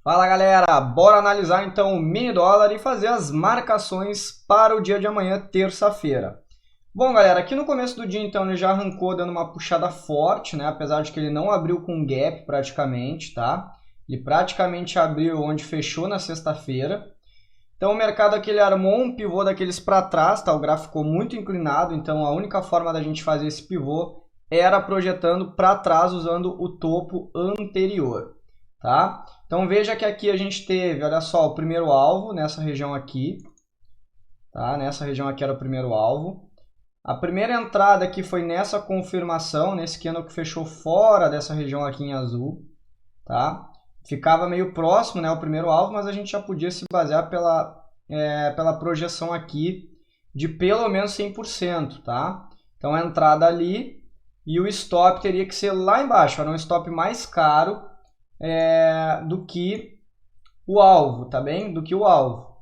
Fala galera, bora analisar então o mini dólar e fazer as marcações para o dia de amanhã, terça-feira. Bom galera, aqui no começo do dia então ele já arrancou dando uma puxada forte, né? Apesar de que ele não abriu com gap praticamente, tá? Ele praticamente abriu onde fechou na sexta-feira. Então o mercado aqui ele armou um pivô daqueles para trás, tá? O gráfico ficou muito inclinado, então a única forma da gente fazer esse pivô era projetando para trás usando o topo anterior, tá? Então veja que aqui a gente teve, olha só, o primeiro alvo nessa região aqui, tá? Nessa região aqui era o primeiro alvo. A primeira entrada aqui foi nessa confirmação, nesse candle que fechou fora dessa região aqui em azul, tá? Ficava meio próximo, né, o primeiro alvo, mas a gente já podia se basear pela projeção aqui de pelo menos 100%, tá? Então a entrada ali e o stop teria que ser lá embaixo, era um stop mais caro do que o alvo, tá bem? Do que o alvo.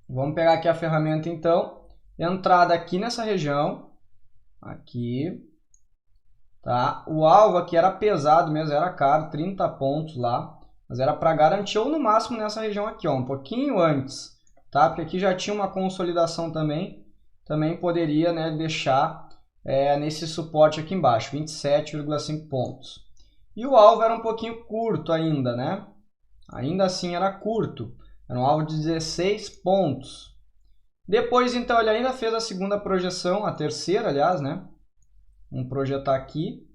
Vamos pegar aqui a ferramenta então, entrada aqui nessa região, aqui, tá? O alvo aqui era pesado mesmo, era caro, 30 pontos lá, mas era para garantir ou no máximo nessa região aqui, ó, um pouquinho antes, tá? Porque aqui já tinha uma consolidação também poderia, né, deixar nesse suporte aqui embaixo, 27,5 pontos. E o alvo era um pouquinho curto ainda, né? Ainda assim era curto, era um alvo de 16 pontos. Depois, então, ele ainda fez a segunda projeção, a terceira, aliás, né? Vamos projetar aqui,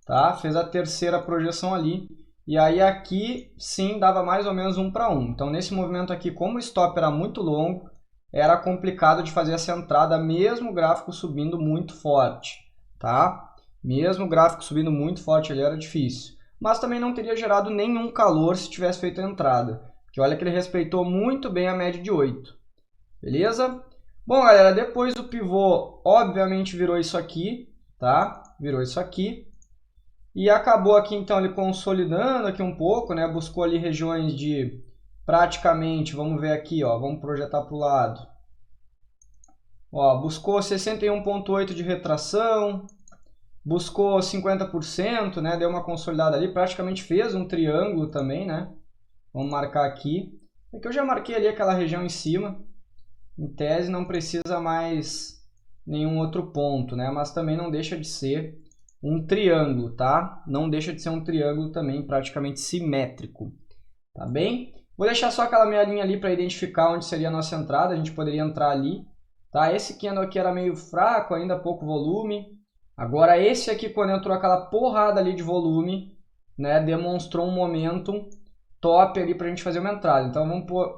tá? Fez a terceira projeção ali. E aí aqui, sim, dava mais ou menos 1 para 1. Então, nesse movimento aqui, como o stop era muito longo, era complicado de fazer essa entrada, mesmo o gráfico subindo muito forte, tá? Mesmo o gráfico subindo muito forte, ele era difícil. Mas também não teria gerado nenhum calor se tivesse feito a entrada. Porque olha que ele respeitou muito bem a média de 8. Beleza? Bom, galera, depois do pivô, obviamente virou isso aqui, tá? Virou isso aqui. E acabou aqui, então, ele consolidando aqui um pouco, né? Buscou ali regiões de praticamente, vamos ver aqui, ó, vamos projetar para o lado. Ó, buscou 61,8 de retração, buscou 50%, né? Deu uma consolidada ali, praticamente fez um triângulo também, né? Vamos marcar aqui. Aqui eu já marquei ali aquela região em cima. Em tese não precisa mais nenhum outro ponto, né? Mas também não deixa de ser um triângulo, tá? Não deixa de ser um triângulo também praticamente simétrico, tá bem? Vou deixar só aquela meia linha ali para identificar onde seria a nossa entrada. A gente poderia entrar ali, tá? Esse candle aqui era meio fraco, ainda pouco volume. Agora esse aqui, quando entrou aquela porrada ali de volume, né? Demonstrou um momentum top ali para a gente fazer uma entrada. Então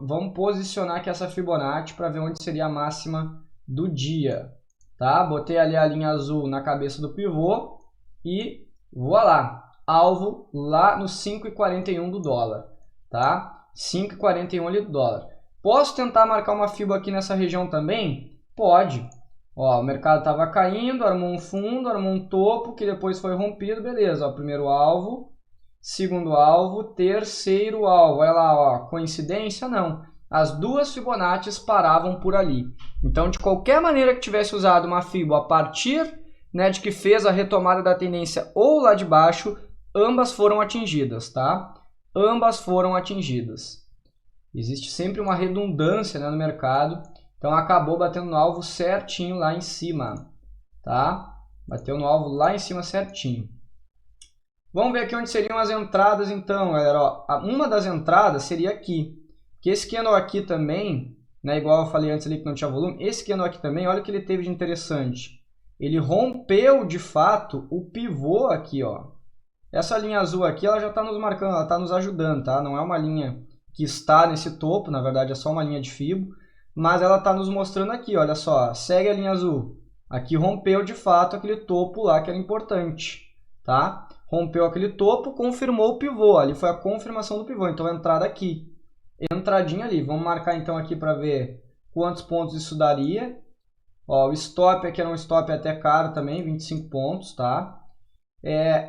vamos posicionar aqui essa Fibonacci para ver onde seria a máxima do dia, tá? Botei ali a linha azul na cabeça do pivô e voilá, alvo lá no 5,41 do dólar, tá? 5,41 ali do dólar. Posso tentar marcar uma Fibo aqui nessa região também? Pode. Ó, o mercado estava caindo, armou um fundo, armou um topo que depois foi rompido, beleza. Ó, primeiro alvo, segundo alvo, terceiro alvo. Olha lá, ó, coincidência? Não. As duas Fibonaccis paravam por ali. Então, de qualquer maneira que tivesse usado uma Fibo a partir, né, de que fez a retomada da tendência ou lá de baixo, ambas foram atingidas, tá? Ambas foram atingidas. Existe sempre uma redundância, né, no mercado. Então, acabou batendo no alvo certinho lá em cima, tá? Bateu no alvo lá em cima certinho. Vamos ver aqui onde seriam as entradas então, galera. Ó, uma das entradas seria aqui. Que esse candle aqui também, né, igual eu falei antes ali que não tinha volume, esse candle aqui também, olha o que ele teve de interessante. Ele rompeu de fato o pivô aqui, ó. Essa linha azul aqui, ela já está nos marcando, ela está nos ajudando, tá? Não é uma linha que está nesse topo, na verdade é só uma linha de Fibo, mas ela está nos mostrando aqui, olha só, segue a linha azul. Aqui rompeu de fato aquele topo lá que era importante, tá? Rompeu aquele topo, confirmou o pivô, ali foi a confirmação do pivô, então entrada aqui, entradinha ali. Vamos marcar então aqui para ver quantos pontos isso daria. Ó, o stop aqui era um stop até caro também, 25 pontos, tá?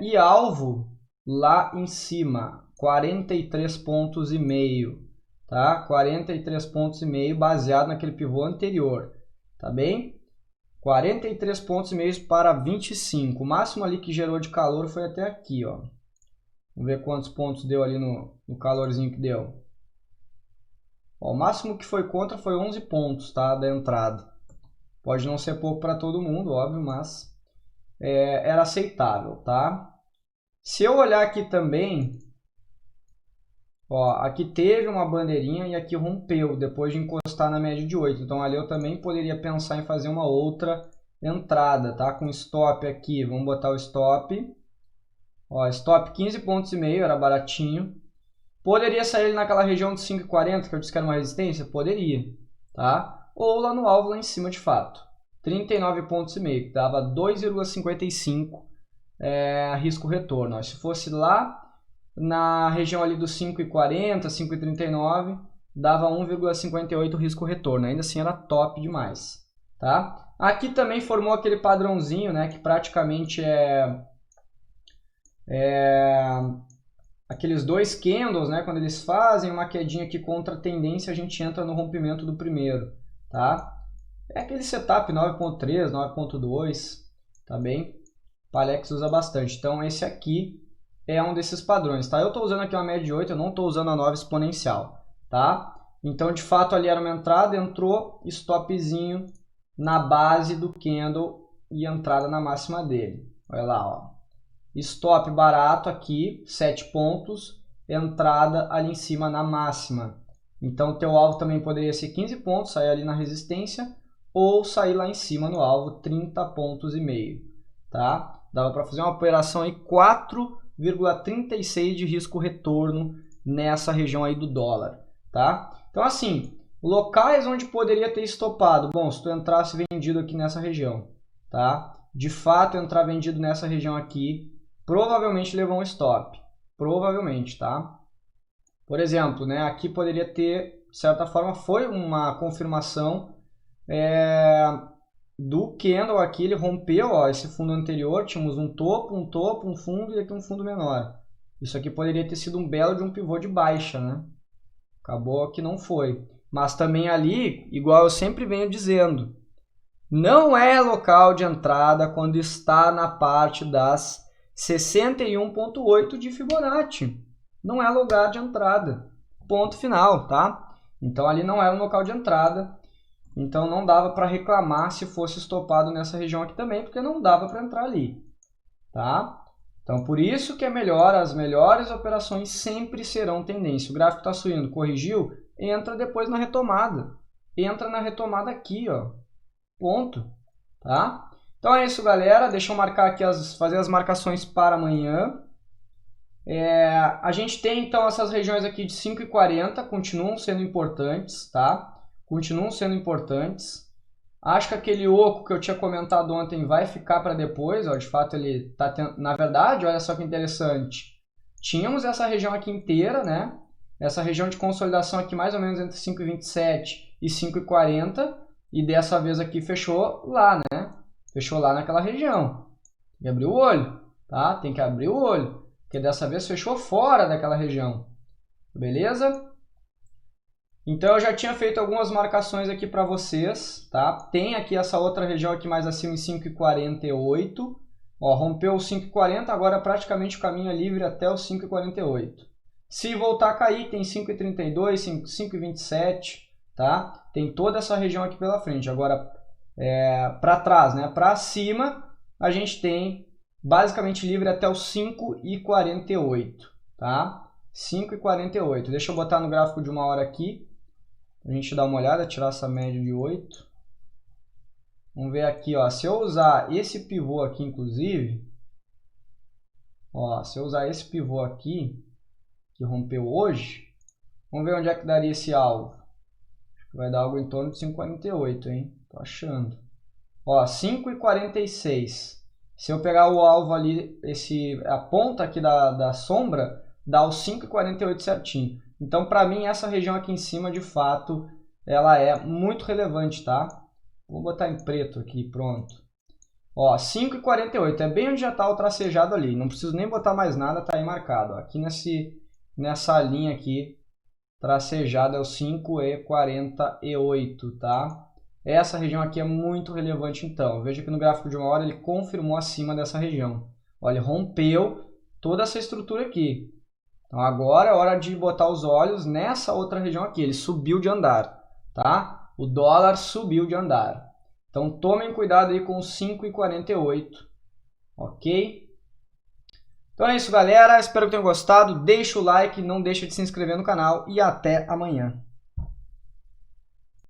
E alvo lá em cima, 43 pontos e meio, tá? 43 pontos e meio baseado naquele pivô anterior, tá bem? 43 pontos e meio para 25. O máximo ali que gerou de calor foi até aqui, ó. Vamos ver quantos pontos deu ali no calorzinho que deu. Ó, o máximo que foi contra foi 11 pontos, tá? Da entrada. Pode não ser pouco para todo mundo, óbvio, mas era aceitável, tá? Se eu olhar aqui também, ó, aqui teve uma bandeirinha e aqui rompeu depois de encostar na média de 8. Então ali eu também poderia pensar em fazer uma outra entrada, tá? Com stop aqui, vamos botar o stop. Ó, stop 15,5 pontos, era baratinho. Poderia sair naquela região de 5,40 que eu disse que era uma resistência? Poderia, tá? Ou lá no alvo lá em cima de fato. 39,5 pontos, que dava 2,55 risco retorno. Ó, se fosse lá na região ali dos 5,40, 5,39, dava 1,58 risco retorno. Ainda assim era top demais, tá? Aqui também formou aquele padrãozinho, né, que praticamente aqueles dois candles, né, quando eles fazem uma quedinha aqui contra a tendência, a gente entra no rompimento do primeiro, tá? É aquele setup 9.3, 9.2, tá bem? Palex usa bastante. Então esse aqui é um desses padrões, tá? Eu estou usando aqui uma média de 8, eu não estou usando a 9 exponencial, tá? Então de fato ali era uma entrada, entrou stopzinho na base do candle e entrada na máxima dele. Olha lá, ó. Stop barato aqui, 7 pontos, entrada ali em cima na máxima. Então o teu alvo também poderia ser 15 pontos, sair ali na resistência, ou sair lá em cima no alvo, 30 pontos e meio, tá? Dava para fazer uma operação aí 4,36 de risco retorno nessa região aí do dólar, tá? Então assim, locais onde poderia ter estopado, bom, se tu entrasse vendido aqui nessa região, tá? De fato entrar vendido nessa região aqui, provavelmente levou um stop, provavelmente, tá? Por exemplo, né, aqui poderia ter, de certa forma, foi uma confirmação do candle aqui, ele rompeu, ó, esse fundo anterior, tínhamos um topo, um fundo e aqui um fundo menor. Isso aqui poderia ter sido um belo de um pivô de baixa, né? Acabou que não foi. Mas também ali, igual eu sempre venho dizendo, não é local de entrada quando está na parte das 61,8 de Fibonacci. Não é lugar de entrada. Ponto final, tá? Então ali não era um local de entrada. Então não dava para reclamar se fosse estopado nessa região aqui também, porque não dava para entrar ali, tá? Então por isso que é melhor, as melhores operações sempre serão tendência. O gráfico está subindo, corrigiu, entra depois na retomada. Entra na retomada aqui, ó. Ponto, tá? Então é isso, galera. Deixa eu marcar aqui, fazer as marcações para amanhã. A gente tem então essas regiões aqui de 5,40, continuam sendo importantes, tá? Continuam sendo importantes. Acho que aquele oco que eu tinha comentado ontem vai ficar para depois, ó, de fato ele está tendo, na verdade, olha só que interessante. Tínhamos essa região aqui inteira, né? Essa região de consolidação aqui mais ou menos entre 5,27 e 5,40 e dessa vez aqui fechou lá, né? Fechou lá naquela região. Tem que abrir o olho, tá? Tem que abrir o olho, porque dessa vez fechou fora daquela região. Beleza? Então eu já tinha feito algumas marcações aqui para vocês, tá? Tem aqui essa outra região aqui mais acima em 5,48. Ó, rompeu o 5,40, agora praticamente o caminho é livre até o 5,48. Se voltar a cair, tem 5,32, 5,27, tá? Tem toda essa região aqui pela frente. Agora, para trás, né? Para cima, a gente tem basicamente livre até o 5,48, tá? 5,48. Deixa eu botar no gráfico de uma hora aqui. A gente dá uma olhada, tirar essa média de 8. Vamos ver aqui, ó. Se eu usar esse pivô aqui, inclusive, ó, se eu usar esse pivô aqui, que rompeu hoje, vamos ver onde é que daria esse alvo. Acho que vai dar algo em torno de 5,48, hein? Tô achando. Ó, 5,46. Se eu pegar o alvo ali, a ponta aqui da sombra, dá os 5,48 certinho. Então, para mim, essa região aqui em cima, de fato, ela é muito relevante, tá? Vou botar em preto aqui, pronto. Ó, 5,48, é bem onde já está o tracejado ali. Não preciso nem botar mais nada, tá aí marcado. Ó. Aqui nessa linha aqui, tracejado é o 5,48, tá? Essa região aqui é muito relevante, então. Veja que no gráfico de uma hora ele confirmou acima dessa região. Olha, ele rompeu, toda essa estrutura aqui. Então agora é hora de botar os olhos nessa outra região aqui. Ele subiu de andar, tá? O dólar subiu de andar. Então tomem cuidado aí com os 5,48, ok? Então é isso, galera. Espero que tenham gostado. Deixa o like, não deixa de se inscrever no canal e até amanhã.